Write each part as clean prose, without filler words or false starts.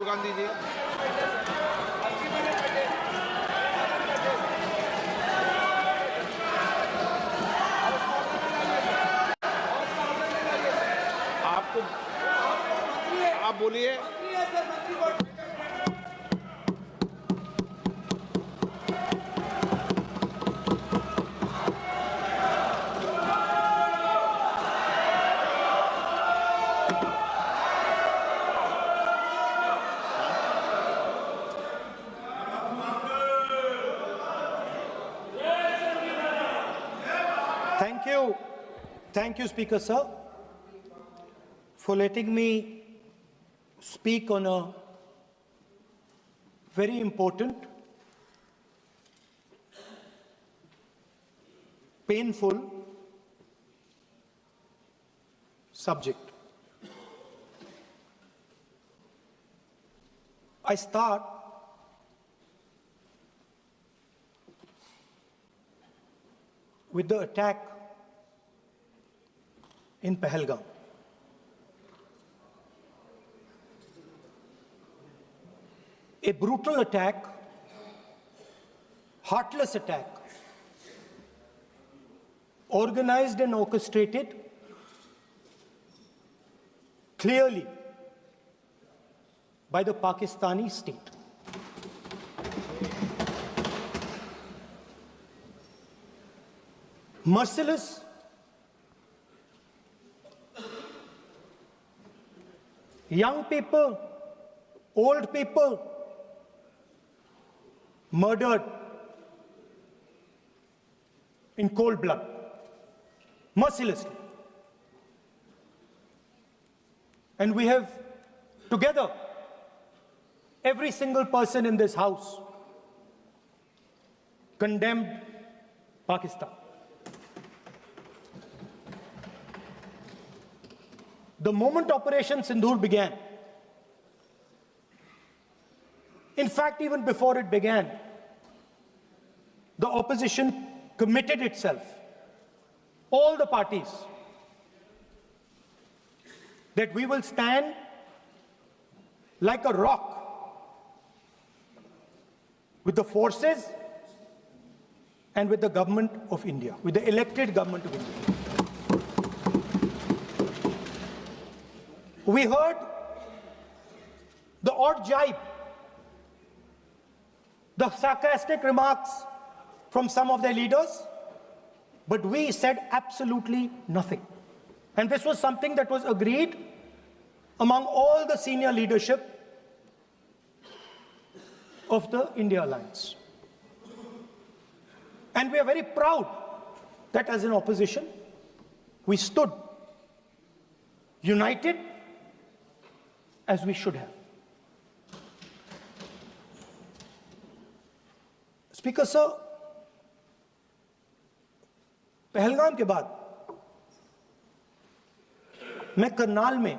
गांधी जी। आपको आप बोलिए। Thank you, Speaker Sir, for letting me speak on a very important, painful subject. I start with the attack in Pahalgam. A brutal attack, heartless attack, organized and orchestrated clearly by the Pakistani state. Merciless, young people, old people murdered in cold blood, mercilessly. And we have together, every single person in this house, condemned Pakistan. The moment Operation Sindoor began, in fact, even before it began, the opposition committed itself, all the parties, that we will stand like a rock with the forces and with the government of India, with the elected government of India. We heard the odd jibe, the sarcastic remarks from some of their leaders, but we said absolutely nothing. And this was something that was agreed among all the senior leadership of the India Alliance. And we are very proud that as an opposition, we stood united as we should have. Speaker Sir, Pahalgam के बाद मैं करनाल में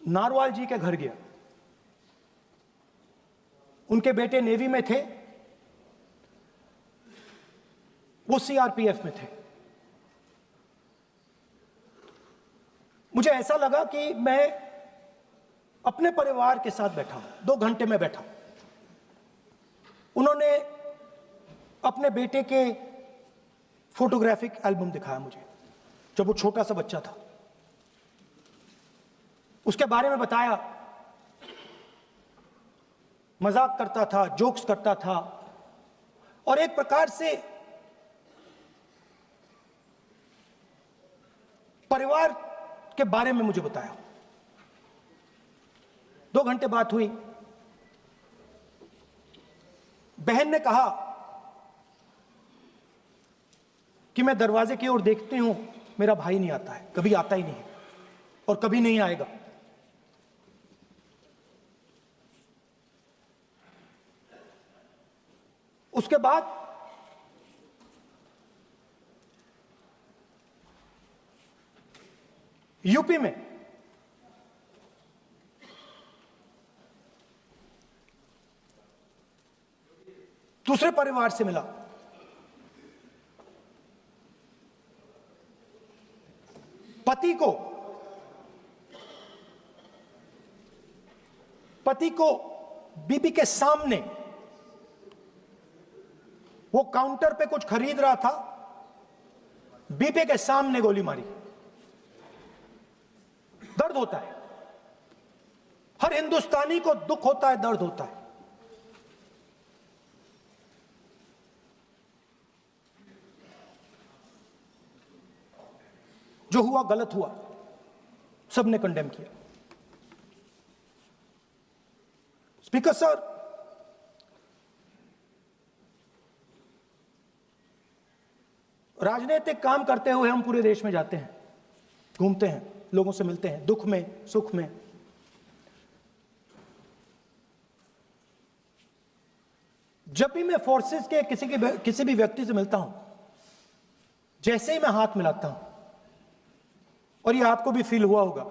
narwhal जी के घर गया। उनके बेटे navy में थे, वो सीआरपीएफ में थे। मुझे ऐसा लगा कि मैं अपने परिवार के साथ बैठा हूं। 2 घंटे में बैठा। उन्होंने अपने बेटे के फोटोग्राफिक एल्बम दिखाया मुझे, जब वो छोटा सा बच्चा था। उसके बारे में बताया, मजाक करता था, जोक्स करता था, और एक प्रकार से परिवार के बारे में मुझे बताया। 2 घंटे बात हुई। बहन ने कहा कि मैं दरवाजे की ओर देखती हूं, मेरा भाई नहीं आता है, कभी आता ही नहीं है और कभी नहीं आएगा। उसके बाद यूपी में दूसरे परिवार से मिला। पति को पति को बीबी के सामने, वो काउंटर पे कुछ खरीद रहा था, बीबी के सामने गोली मारी। दर्द होता है, हर हिंदुस्तानी को दुख होता है, दर्द होता है। जो हुआ गलत हुआ, सबने कंडेम किया। स्पीकर सर, राजनीतिक काम करते हुए हम पूरे देश में जाते हैं, घूमते हैं, लोगों से मिलते हैं, दुख में सुख में। जब भी मैं फोर्सेस के किसी भी व्यक्ति से मिलता हूं, जैसे ही मैं हाथ मिलाता हूं, और ये आपको भी फील हुआ होगा,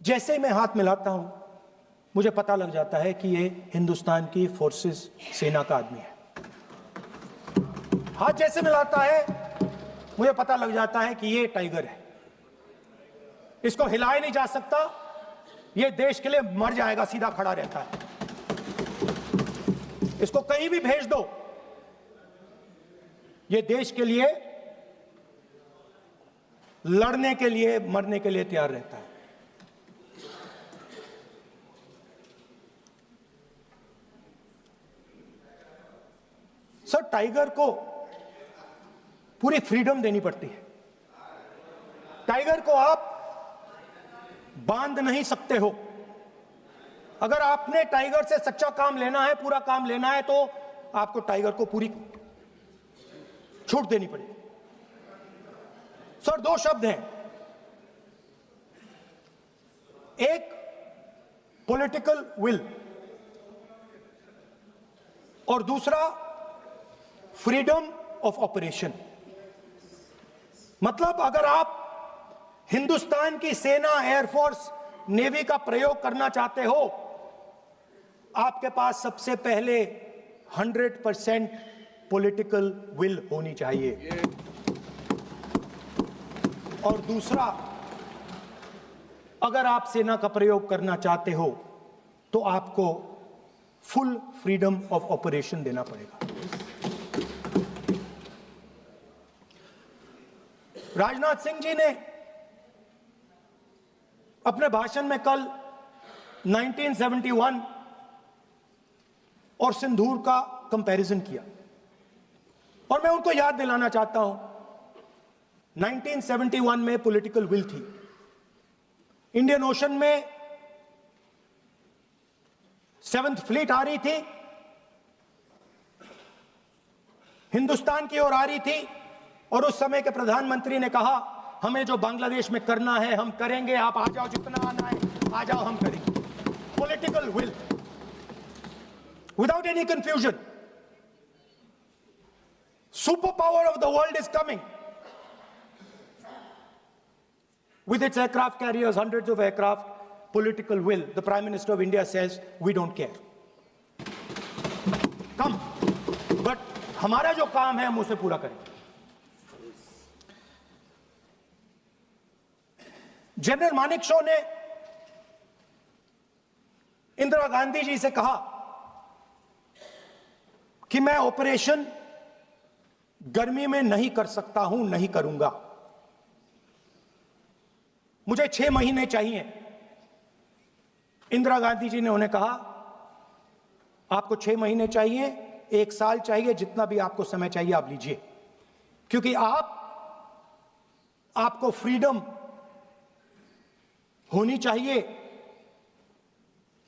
जैसे ही मैं हाथ मिलाता हूं मुझे पता लग जाता है कि ये हिंदुस्तान की फोर्सेस सेना का आदमी है। हाथ जैसे मिलाता है मुझे पता लग जाता है कि ये टाइगर है, इसको हिलाया नहीं जा सकता, ये देश के लिए मर जाएगा, सीधा खड़ा रहता है। इसको कहीं भी भेज दो, ये देश के लिए लड़ने के लिए, मरने के लिए तैयार रहता है। सर, टाइगर को पूरी फ्रीडम देनी पड़ती है। टाइगर को आप बांध नहीं सकते हो। अगर आपने टाइगर से सच्चा काम लेना है, पूरा काम लेना है, तो आपको टाइगर को पूरी छूट देनी पड़ेगी। सर, दो शब्द हैं, एक पॉलिटिकल विल और दूसरा फ्रीडम ऑफ ऑपरेशन। मतलब अगर आप हिंदुस्तान की सेना, एयरफोर्स, नेवी का प्रयोग करना चाहते हो, आपके पास सबसे पहले 100% पॉलिटिकल विल होनी चाहिए, और दूसरा, अगर आप सेना का प्रयोग करना चाहते हो तो आपको फुल फ्रीडम ऑफ ऑपरेशन देना पड़ेगा। राजनाथ सिंह जी ने अपने भाषण में कल 1971 और सिंदूर का कंपैरिजन किया, और मैं उनको याद दिलाना चाहता हूं, 1971 में पॉलिटिकल विल थी। इंडियन ओशन में 7th फ्लीट आ रही थी, हिंदुस्तान की ओर आ रही थी, और उस समय के प्रधानमंत्री ने कहा, हमें जो बांग्लादेश में करना है हम करेंगे, आप आ जाओ, जितना आना है आ जाओ, हम करेंगे। Political will, without any confusion. Super power of the world is coming with its aircraft carriers, hundreds of aircraft. Political will. The Prime Minister of India says, we don't care. Come. But हमारा जो काम है हम उसे पूरा करेंगे। General Manekshaw ने इंदिरा गांधी जी से कहा कि मैं ऑपरेशन गर्मी में नहीं कर सकता हूं, नहीं करूंगा, मुझे 6 महीने चाहिए। इंदिरा गांधी जी ने उन्हें कहा, आपको 6 महीने चाहिए, 1 साल चाहिए, जितना भी आपको समय चाहिए आप लीजिए, क्योंकि आपको फ्रीडम होनी चाहिए,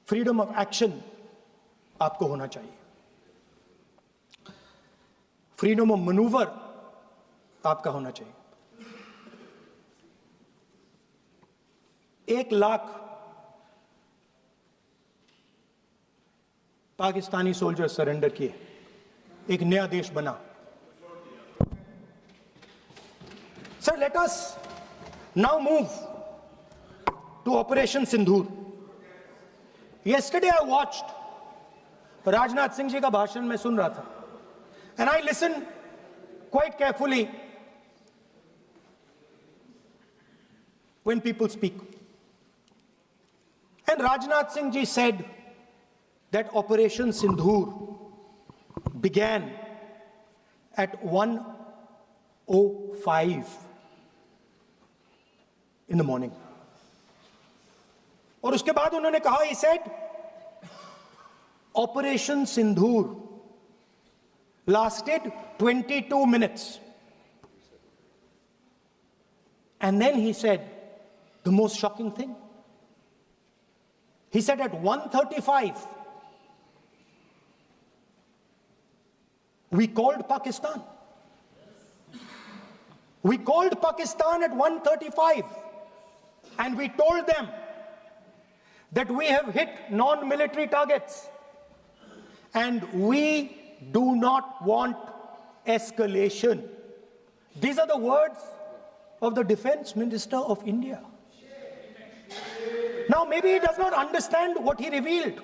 फ्रीडम ऑफ एक्शन आपको होना चाहिए, फ्रीडम ऑफ मैनूवर आपका होना चाहिए। 1 लाख पाकिस्तानी सोल्जर सरेंडर किए, एक नया देश बना। Sir, let us now move to operation Sindoor. Yesterday I watched Rajnath Singh ji का भाषण में सुन रहा था, and I listened quite carefully when people speak. then Rajnath Singh ji said that Operation Sindhur began at 1:05 in the morning. और उसके बाद उन्होंने कहा, he said, Operation Sindhur lasted 22 minutes. And then he said the most shocking thing. He said at 1:35, we called Pakistan. We called Pakistan at 1:35 and we told them that we have hit non-military targets and we do not want escalation. These are the words of the Defense Minister of India. Now, maybe he does not understand what he revealed.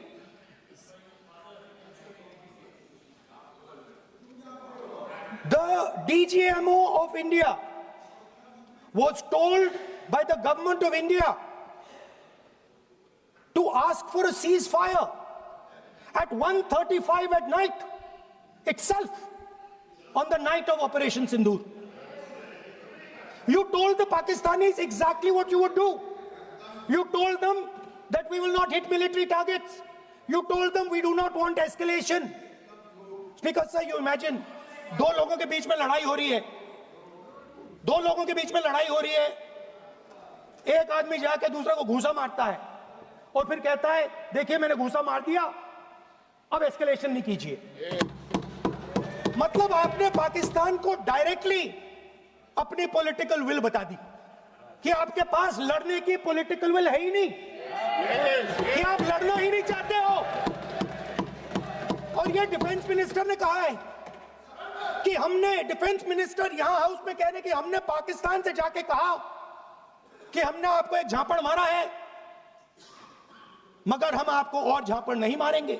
The DGMO of India was told by the government of India to ask for a ceasefire at 1:35 at night itself, on the night of Operation Sindhur. You told the Pakistanis exactly what you would do. You told them that we will not hit military targets. You told them we do not want escalation. Speaker sir, you imagine, दो लोगों के बीच में लड़ाई हो रही है, दो लोगों के बीच में लड़ाई हो रही है, एक आदमी जाके दूसरे को घूसा मारता है और फिर कहता है देखिए मैंने घूसा मार दिया, अब एस्केलेशन नहीं कीजिए. मतलब आपने पाकिस्तान को डायरेक्टली अपनी पॉलिटिकल विल बता दी कि आपके पास लड़ने की पॉलिटिकल विल है ही नहीं, कि आप लड़ना ही नहीं चाहते हो. और ये डिफेंस मिनिस्टर ने कहा है कि हमने, डिफेंस मिनिस्टर यहां हाउस में कह रहे कि हमने पाकिस्तान से जाके कहा कि हमने आपको एक झापड़ मारा है मगर हम आपको और झापड़ नहीं मारेंगे.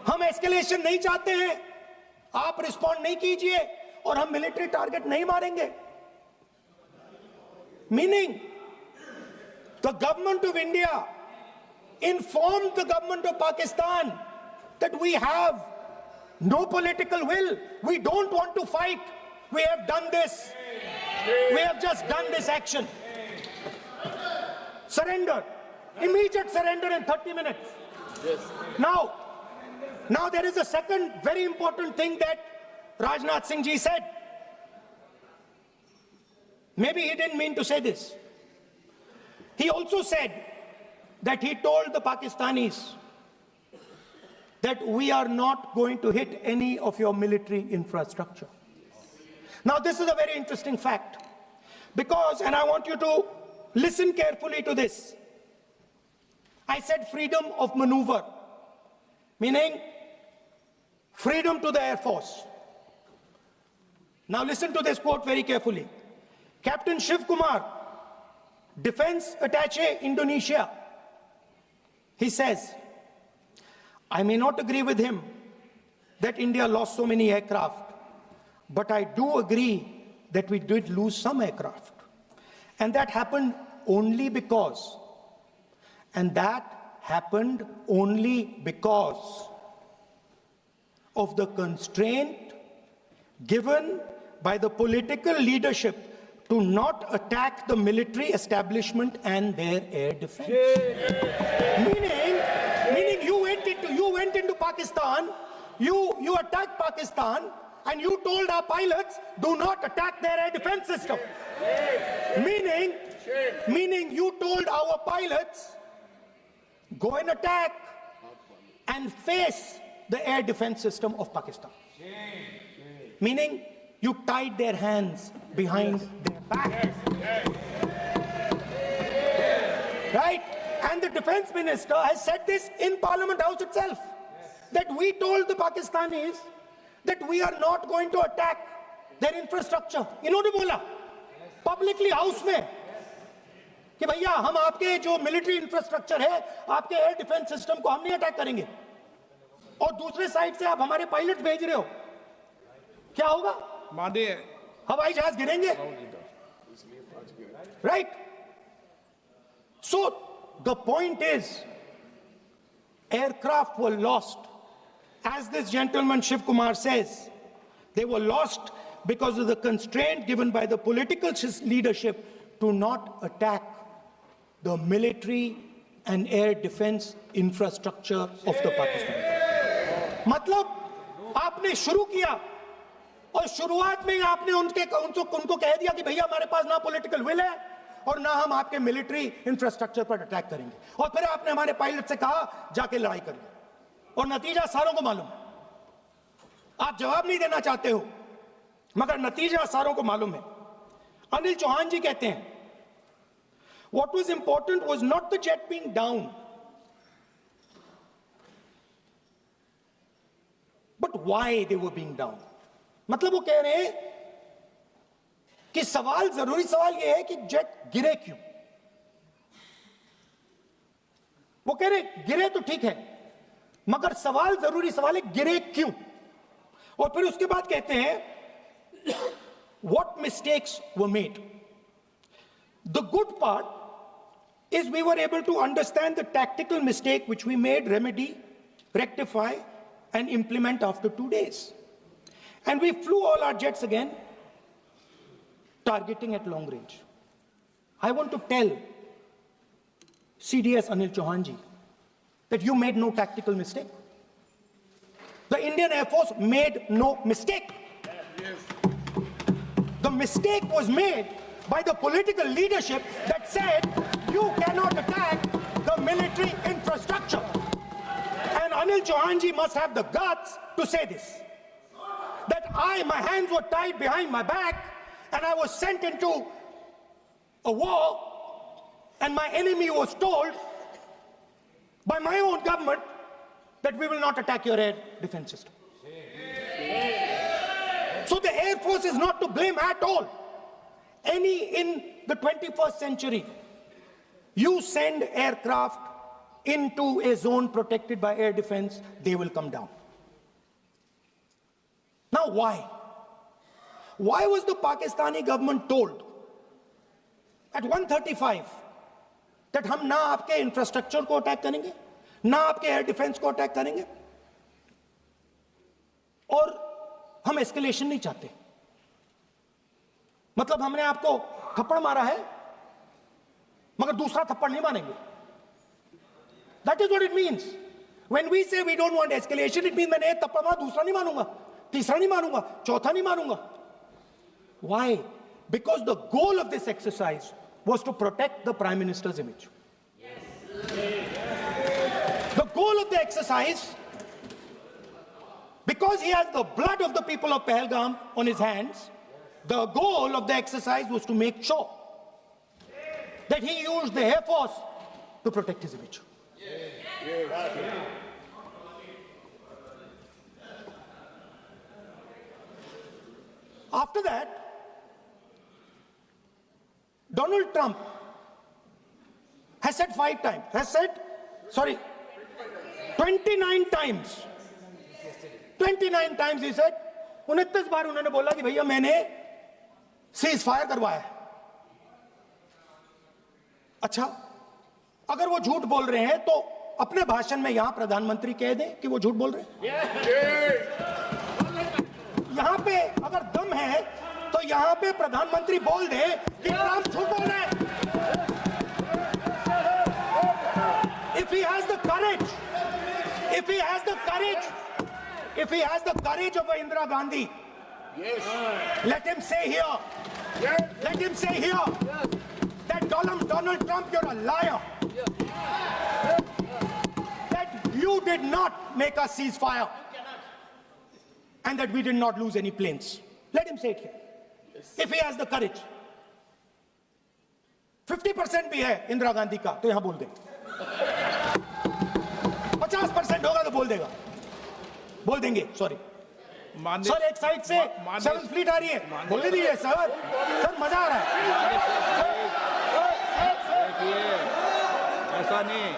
हम एस्केलेशन नहीं चाहते हैं, आप रिस्पॉन्ड नहीं कीजिए और हम मिलिट्री टारगेट नहीं मारेंगे. Meaning the government of India informed the government of Pakistan that we have no political will, we don't want to fight, we have done this, we have just done this action. Surrender, immediate surrender in 30 minutes. Now there is a second very important thing that Rajnath Singh ji said. Maybe he didn't mean to say this. He also said that he told the Pakistanis that we are not going to hit any of your military infrastructure. Now this is a very interesting fact because, and I want you to listen carefully to this. I said freedom of maneuver, meaning freedom to the Air Force. Now listen to this quote very carefully. Captain Shiv Kumar, Defense Attaché, Indonesia, he says, I may not agree with him that India lost so many aircraft, but I do agree that we did lose some aircraft. And that happened only because, of the constraint given by the political leadership to not attack the military establishment and their air defense. Meaning you went into Pakistan, you attacked Pakistan, and you told our pilots, do not attack their air defense system. Meaning you told our pilots, go and attack and face the air defense system of Pakistan. Meaning you tied their hands behind their back. Right? And the defense minister has said this in Parliament House itself, that we told the Pakistanis that we are not going to attack their infrastructure. इन्होंने बोला publicly house में कि भैया हम आपके जो military infrastructure है, आपके एयर डिफेंस सिस्टम को हम नहीं अटैक करेंगे, और दूसरे साइड से आप हमारे पायलट भेज रहे हो, क्या होगा? मानिए हवाई जहाज गिरेंगे. Right? So The point is, aircraft were lost. As this gentleman Shiv Kumar says, they were lost because of the constraint given by the political leadership to not attack the military and air defense infrastructure of the Pakistan. मतलब आपने शुरू किया और शुरुआत में आपने उनको कह दिया कि भैया हमारे पास ना पॉलिटिकल विल है और ना हम आपके मिलिट्री इंफ्रास्ट्रक्चर पर अटैक करेंगे, और फिर आपने हमारे पायलट से कहा जाके लड़ाई करिए, और नतीजा सारों को मालूम है। आप जवाब नहीं देना चाहते हो, मगर नतीजा सारों को मालूम है। अनिल चौहान जी कहते हैं, what was important was not the jet being down, but why they were being down. मतलब वो कह रहे हैं कि जरूरी सवाल ये है कि जेट गिरे क्यों। वो कह रहे गिरे तो ठीक है, मगर जरूरी सवाल है गिरे क्यों। और फिर उसके बाद कहते हैं what mistakes were made. The good part is we were able to understand the tactical mistake which we made, remedy, rectify and implement after 2 days. And we flew all our jets again, targeting at long range. I want to tell CDS Anil Chauhan ji that you made no tactical mistake. The Indian Air Force made no mistake. The mistake was made by the political leadership that said you cannot attack the military infrastructure. And Anil Chauhan ji must have the guts to say this, that my hands were tied behind my back and I was sent into a war, and my enemy was told by my own government that we will not attack your air defense system. So the Air Force is not to blame at all. In the 21st century, you send aircraft into a zone protected by air defense, they will come down. Now why? Why was the Pakistani government told at 1:35 that हम ना आपके infrastructure को attack करेंगे, ना आपके air defence को attack करेंगे, और हम एस्केलेशन नहीं चाहते? मतलब हमने आपको थप्पड़ मारा है मगर दूसरा थप्पड़ नहीं मारेंगे. That is what it means. When we say we don't want escalation, it means मैंने एक थप्पड़ मारा, दूसरा नहीं मारूंगा, तीसरा नहीं मारूंगा, चौथा नहीं मारूंगा. Why? Because the goal of this exercise was to protect the Prime Minister's image. The goal of the exercise, because he has the blood of the people of Pahalgam on his hands, the goal of the exercise was to make sure that he used the Air Force to protect his image. After that, Donald Trump has said 29 times. 29 times he said, 29 बार उन्होंने बोला कि भैया मैंने cease fire करवाया. अच्छा, अगर वो झूठ बोल रहे हैं तो अपने भाषण में यहां प्रधानमंत्री कह दें कि वो झूठ बोल रहे हैं. यहां पे अगर दम है तो यहां पे प्रधानमंत्री बोल दे कि ट्रंप झूठ बोल रहे हैं. If he has the courage, if he has the courage of Indira Gandhi, let him say here, that Donald Trump, you're a liar. That you did not make a ceasefire and that we did not lose any planes. Let him say it here. If he has the courage. 50% भी है इंदिरा गांधी का तो यहां बोल दे. 50% होगा तो बोल देंगे. सॉरी सर, एक साइड से 7th फ्लीट आ रही है, बोलने दीजिए सर. मजा आ रहा है. ऐसा नहीं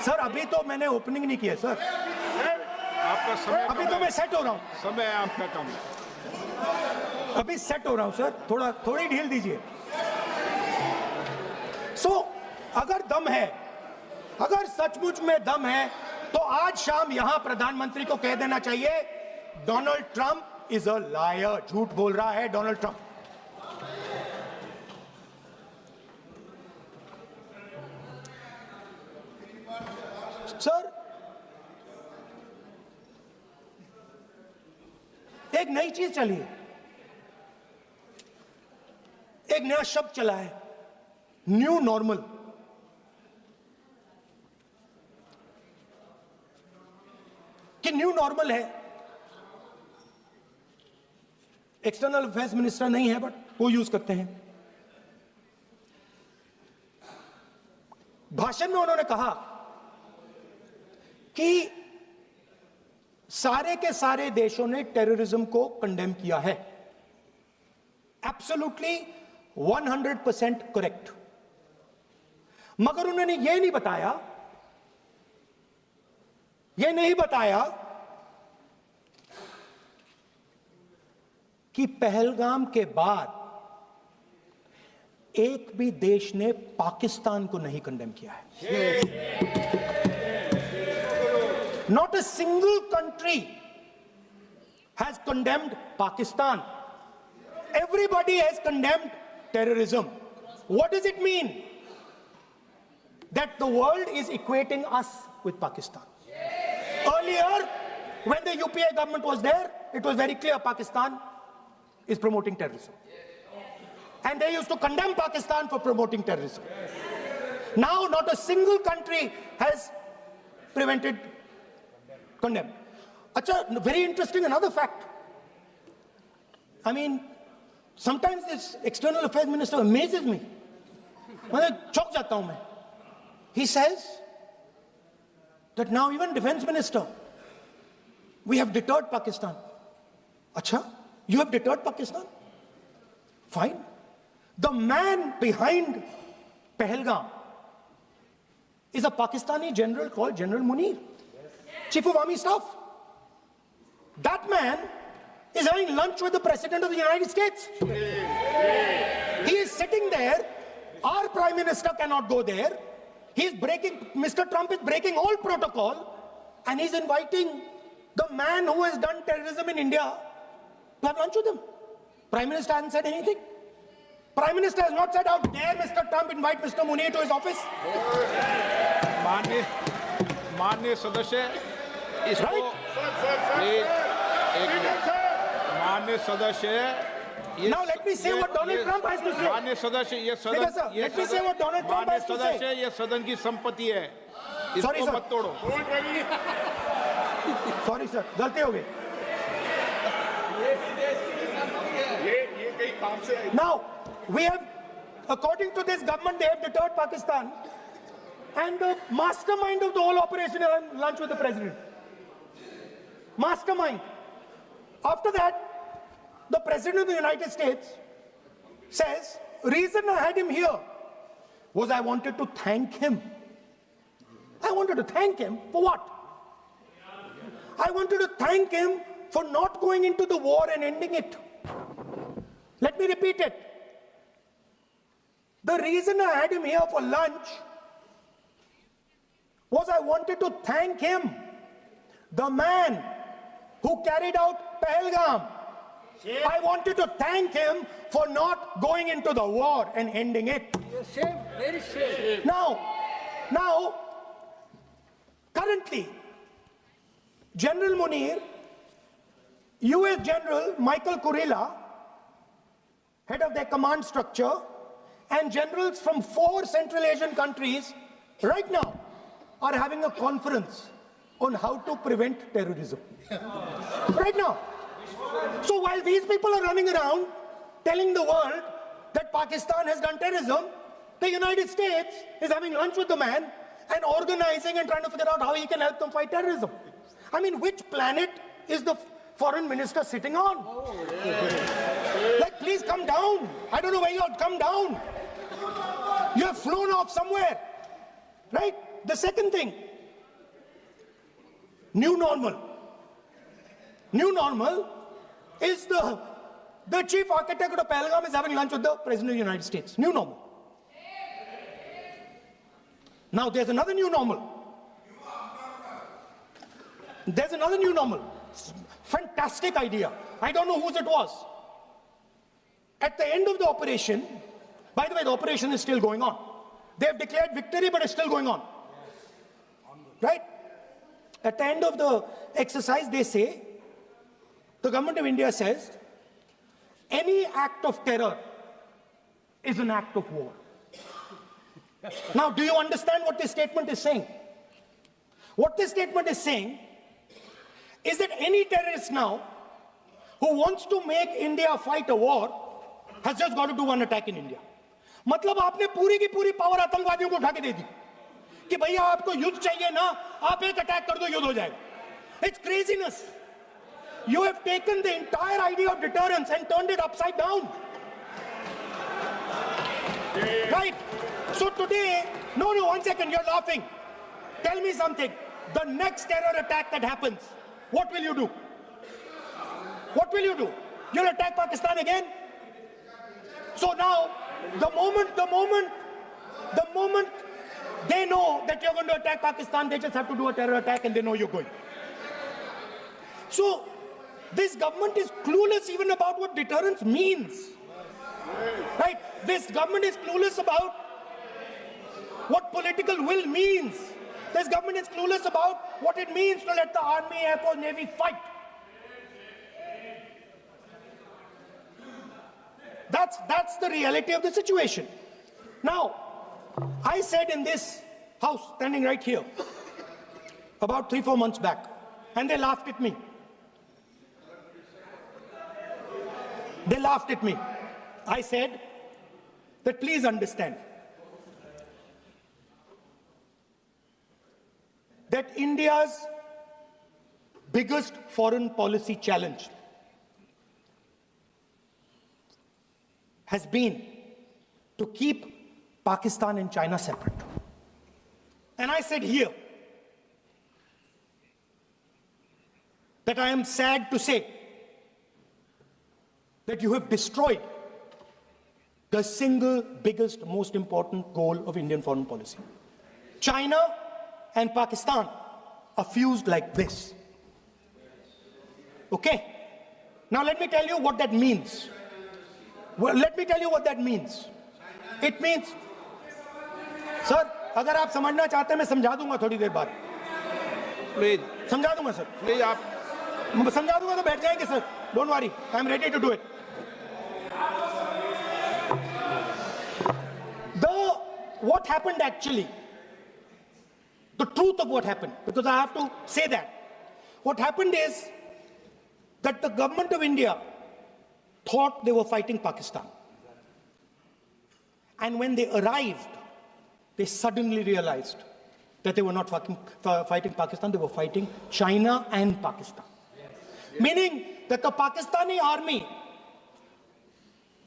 सर अभी तो मैंने ओपनिंग नहीं किया सर. आपका समय अभी तो मैं सेट हो रहा हूं. समय आपका कम है. अभी सेट हो रहा हूं सर, थोड़ी ढील दीजिए। अगर दम है, अगर सचमुच में दम है, तो आज शाम यहां प्रधानमंत्री को कह देना चाहिए, Donald Trump is a liar, झूठ बोल रहा है डोनाल्ड ट्रंप। सर, एक नई चीज चली है, एक नया शब्द चला है, न्यू नॉर्मल। कि न्यू नॉर्मल है, एक्सटर्नल अफेयर्स मिनिस्टर नहीं है, बट वो यूज करते हैं। भाषण में उन्होंने कहा कि सारे के सारे देशों ने टेररिज्म को कंडेम किया है। Absolutely 100% correct. मगर उन्होंने यह नहीं बताया कि पहलगाम के बाद एक भी देश ने पाकिस्तान को नहीं कंडेम किया है। Not a single country has condemned Pakistan. Everybody has condemned terrorism. What does it mean? That the world is equating us with Pakistan. Earlier, when the UPA government was there, it was very clear Pakistan is promoting terrorism. And they used to condemn Pakistan for promoting terrorism. Now, not a single country has condemned. Acha, very interesting, another fact. I mean, sometimes this external affairs minister amazes me. चौंक जाता हूं मैं. He says that now even defense minister, we have deterred Pakistan. Acha, you have deterred Pakistan? Fine. The man behind Pahalgam is a Pakistani general called General Munir, Chief of Army Staff. That man is having lunch with the President of the United States. He is sitting there. Our Prime Minister cannot go there. Mr. Trump is breaking all protocol, and he's inviting the man who has done terrorism in India to have lunch with him. Prime Minister hasn't said anything. Prime Minister has not said, how dare Mr. Trump invite Mr. Munir to his office. माननीय सदस्य, इसको माननीय सदस्य, now let me say what Donald Trump has to say. माननीय सदस्य, ये सदन, let me say what Donald Trump has to say. सदस्य, ये सदन की संपत्ति है, इसको मत तोड़ो. Sorry sir, गलती हो गई. Now we have, according to this government, they have deterred Pakistan, and the mastermind of the whole operation is having lunch with the president. Mastermind. After that, the President of the United States says, reason I had him here was I wanted to thank him. I wanted to thank him for what? I wanted to thank him for not going into the war and ending it. Let me repeat it. The reason I had him here for lunch was I wanted to thank him, the man who carried out Pahalgam. I wanted to thank him for not going into the war and ending it. Shame, very shame. Now, currently, General Munir, US General Michael Kurilla, head of their command structure, and generals from 4 Central Asian countries right now are having a conference on how to prevent terrorism. Right now. So while these people are running around telling the world that Pakistan has done terrorism, the United States is having lunch with the man and organizing and trying to figure out how he can help them fight terrorism. I mean, which planet is the foreign minister sitting on? Like, please come down. I don't know where you are. Come down. You have flown off somewhere. Right? The second thing, new normal. New normal is the The chief architect of Pahalgam is having lunch with the President of the United States. New normal. Now there's another new normal. There's another new normal. Fantastic idea. I don't know whose it was. At the end of the operation, by the way, the operation is still going on. They have declared victory, but it's still going on. Right? At the end of the exercise, they say, the government of India says, any act of terror is an act of war. Now, do you understand what this statement is saying? What this statement is saying is that any terrorist now who wants to make India fight a war has just got to do one attack in India. मतलब आपने पूरी की पूरी power आतंकवादियों को उठा के दे दी कि भैया आपको युद्ध चाहिए ना, आप एक अटैक कर दो, युद्ध हो जाएगा. It's craziness. You have taken the entire idea of deterrence and turned it upside down. Right? So today, no, one second, you're laughing. Tell me something. The next terror attack that happens, what will you do? What will you do? You'll attack Pakistan again? So now, the moment they know that you're going to attack Pakistan, they just have to do a terror attack and they know you're going. So, this government is clueless even about what deterrence means. Right? This government is clueless about what political will means. This government is clueless about what it means to let the Army, Air Force, Navy fight. That's the reality of the situation. Now, I said in this house, standing right here, about 3-4 months back, and they laughed at me. They laughed at me. I said that please understand that India's biggest foreign policy challenge has been to keep Pakistan and China separate. And I said here that I am sad to say that you have destroyed the single biggest, most important goal of Indian foreign policy. China and Pakistan are fused like this. Okay? Now let me tell you what that means. Well, let me tell you what that means. It means, sir, अगर आप समझना चाहते हैं मैं समझा दूंगा थोड़ी देर बाद. Please, समझा दूंगा सर. please, आप समझा दूंगा तो बैठ जाएंगे sir. Don't worry, I am ready to do it. What happened actually, the truth of what happened, because I have to say that. What happened is that the government of India thought they were fighting Pakistan. And when they arrived, they suddenly realized that they were not fighting Pakistan, they were fighting China and Pakistan. Yes. Meaning that the Pakistani army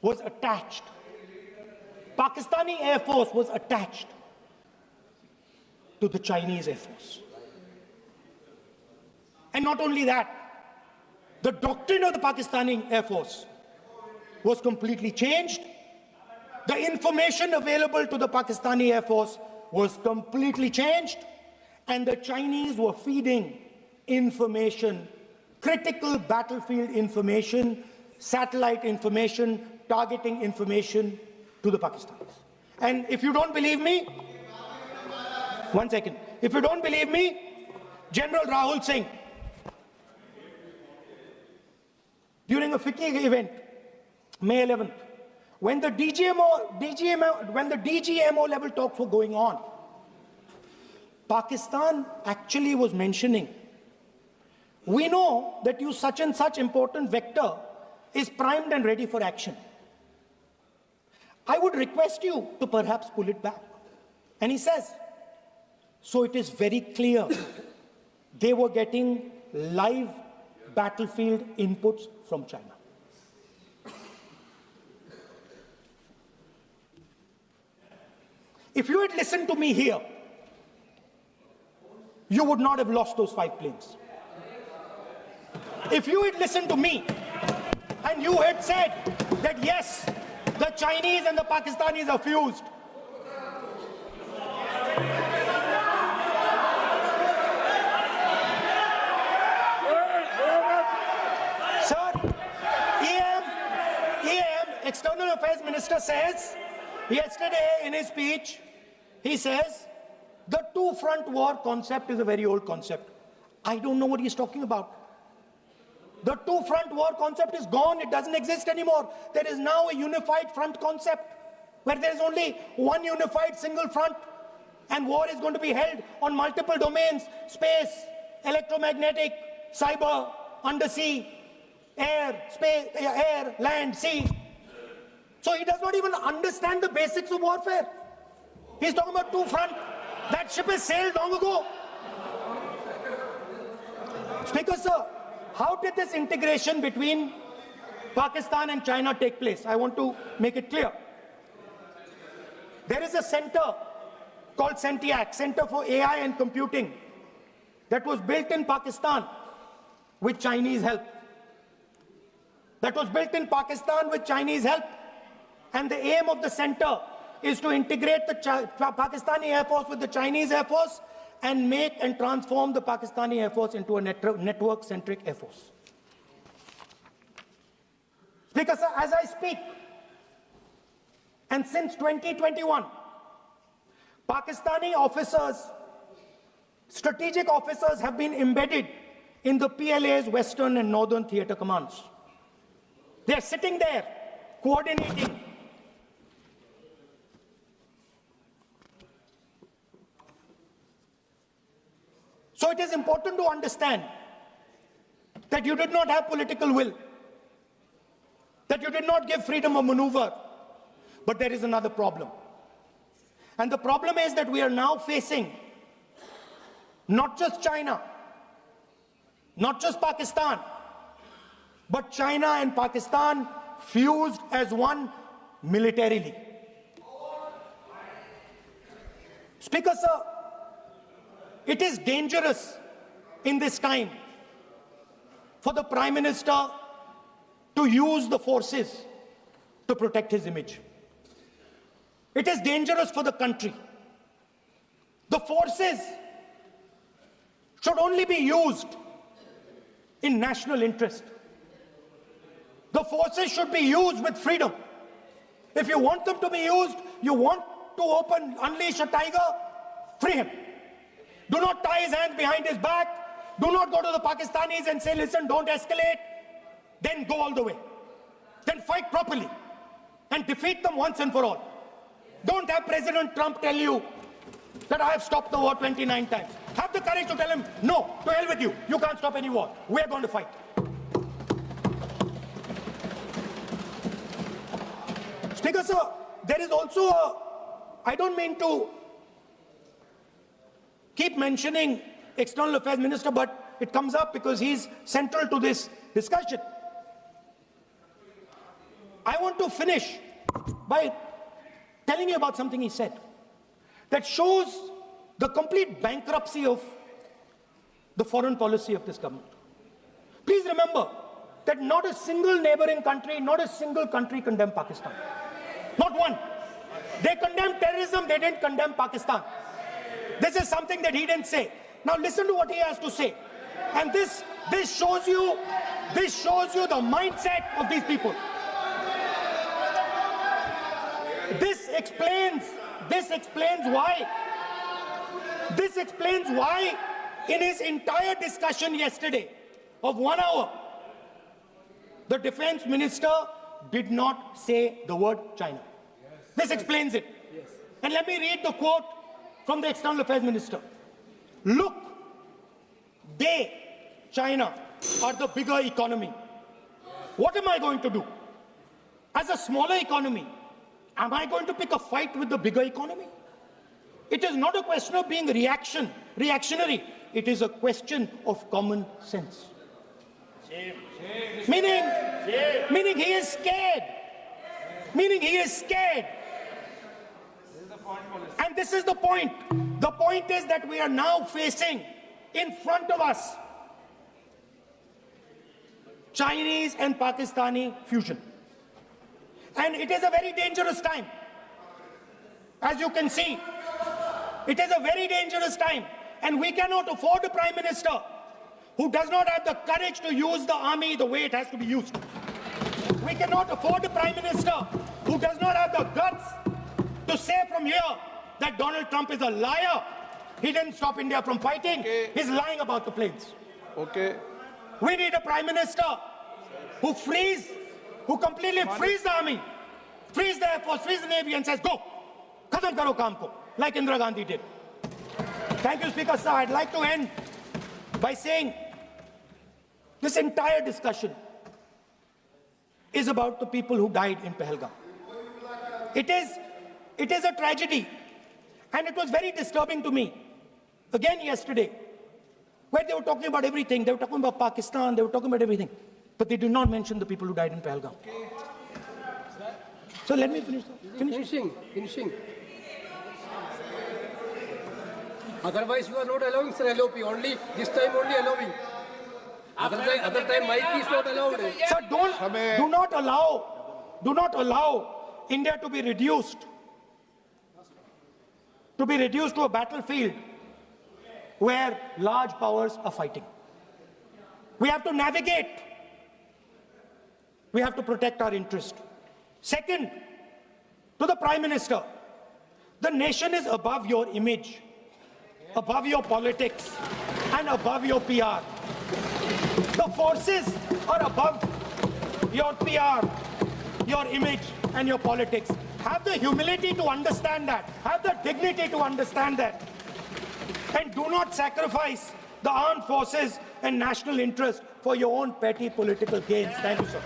was attached. Pakistani Air Force was attached to the Chinese Air Force. And not only that, the doctrine of the Pakistani Air Force was completely changed. The information available to the Pakistani Air Force was completely changed. And the Chinese were feeding information, critical battlefield information, satellite information, targeting information to the Pakistanis. And if you don't believe me, one second. If you don't believe me, General Rahul Singh, during a FICCI event, May 11th, when the DGMO level talks were going on, Pakistan actually was mentioning, we know that you such and such important vector is primed and ready for action. I would request you to perhaps pull it back. And he says, so it is very clear they were getting live battlefield inputs from China. If you had listened to me here, you would not have lost those 5 planes. If you had listened to me, I And you had said that yes, the Chinese and the Pakistanis are fused. Sir, EM, External Affairs Minister says, yesterday in his speech, he says, the two-front war concept is a very old concept. I don't know what he's talking about. The two-front war concept is gone. It doesn't exist anymore. There is now a unified front concept where there is only one unified single front, and war is going to be held on multiple domains: space, electromagnetic, cyber, undersea, air, space, air, land, sea. So he does not even understand the basics of warfare. He's talking about two-front. That ship has sailed long ago. Speaker, sir, how did this integration between Pakistan and China take place? I want to make it clear. There is a center called CENTIAC, Center for AI and Computing, that was built in Pakistan with Chinese help. And the aim of the center is to integrate the Pakistani Air Force with the Chinese Air Force and make and transform the Pakistani Air Force into a network-centric Air Force. Speaker, sir, as I speak, and since 2021, Pakistani officers, strategic officers, have been embedded in the PLA's Western and Northern Theatre Commands. They are sitting there, coordinating. So it is important to understand that you did not have political will, that you did not give freedom of maneuver. But there is another problem. And the problem is that we are now facing not just China, not just Pakistan, but China and Pakistan fused as one militarily. Speaker, sir, it is dangerous in this time for the Prime Minister to use the forces to protect his image. It is dangerous for the country. The forces should only be used in national interest. The forces should be used with freedom. If you want them to be used, you want to unleash a tiger, free him. Do not tie his hands behind his back. Do not go to the Pakistanis and say, listen, don't escalate. Then go all the way. Then fight properly and defeat them once and for all. Don't have President Trump tell you that I have stopped the war 29 times. Have the courage to tell him, no, to hell with you. You can't stop any war. We're going to fight. Speaker, sir, there is also I don't mean to keep mentioning External Affairs Minister, but it comes up because he's central to this discussion. I want to finish by telling you about something he said that shows the complete bankruptcy of the foreign policy of this government. Please remember that not a single neighboring country, not a single country condemned Pakistan. Not one. They condemned terrorism, they didn't condemn Pakistan. This is something that he didn't say. Now listen to what he has to say. And this shows you the mindset of these people. This explains why in his entire discussion yesterday of 1 hour, the defense minister did not say the word China. This explains it. And let me read the quote from the External Affairs Minister. Look, China, are the bigger economy. What am I going to do? As a smaller economy, am I going to pick a fight with the bigger economy? It is not a question of being reactionary. It is a question of common sense. Meaning he is scared. And this is the point. The point is that we are now facing in front of us Chinese and Pakistani fusion. And it is a very dangerous time. As you can see, it is a very dangerous time. And we cannot afford a prime minister who does not have the courage to use the army the way it has to be used. We cannot afford a prime minister who does not have the guts to say from here that Donald Trump is a liar. He didn't stop India from fighting. Okay. He's lying about the planes. Okay. We need a prime minister who completely frees the army, frees the air force, frees the navy and says, go, khatam karo kaam ko, like Indira Gandhi did. Thank you, Speaker Sir. I'd like to end by saying this entire discussion is about the people who died in Pahalgam. It is a tragedy, and it was very disturbing to me, again yesterday, where they were talking about everything. They were talking about Pakistan, they were talking about everything, but they did not mention the people who died in Pahalgam. So let me finish. Finishing. Otherwise, you are not allowing, sir, LOP. Only this time, only allowing. Other time, mic is not allowed. Sir, do not allow India to be reduced to a battlefield where large powers are fighting. We have to navigate. We have to protect our interest. Second, to the Prime Minister, the nation is above your image, above your politics, and above your PR. The forces are above your PR, your image, and your politics. Have the humility to understand that. Have the dignity to understand that. And do not sacrifice the armed forces and national interest for your own petty political gains. Thank you, sir.